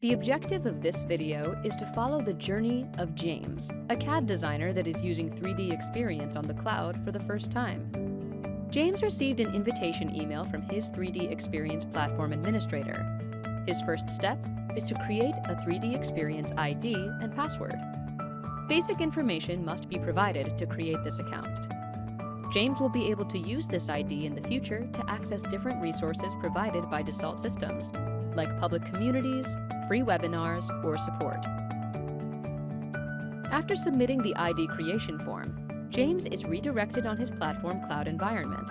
The objective of this video is to follow the journey of James, a CAD designer that is using 3DEXPERIENCE on the cloud for the first time. James received an invitation email from his 3DEXPERIENCE platform administrator. His first step is to create a 3DEXPERIENCE ID and password. Basic information must be provided to create this account. James will be able to use this ID in the future to access different resources provided by Dassault Systems, like public communities, free webinars, or support. After submitting the ID creation form, James is redirected on his platform cloud environment.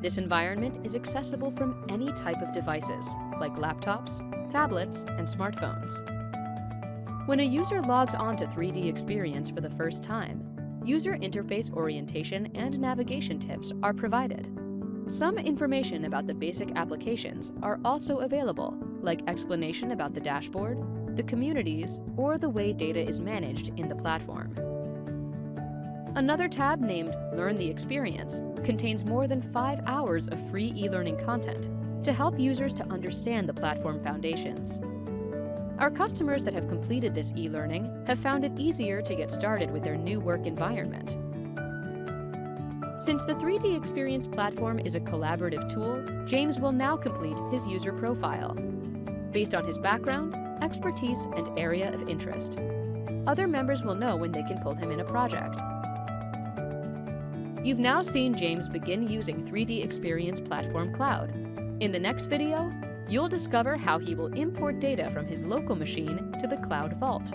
This environment is accessible from any type of devices, like laptops, tablets, and smartphones. When a user logs on to 3DEXPERIENCE for the first time, user interface orientation and navigation tips are provided. Some information about the basic applications are also available, like explanation about the dashboard, the communities, or the way data is managed in the platform. Another tab named Learn the Experience contains more than 5 hours of free e-learning content to help users to understand the platform foundations. Our customers that have completed this e-learning have found it easier to get started with their new work environment. Since the 3DEXPERIENCE platform is a collaborative tool, James will now complete his user profile, based on his background, expertise, and area of interest. Other members will know when they can pull him in a project. You've now seen James begin using 3DEXPERIENCE Platform Cloud. In the next video, you'll discover how he will import data from his local machine to the Cloud Vault.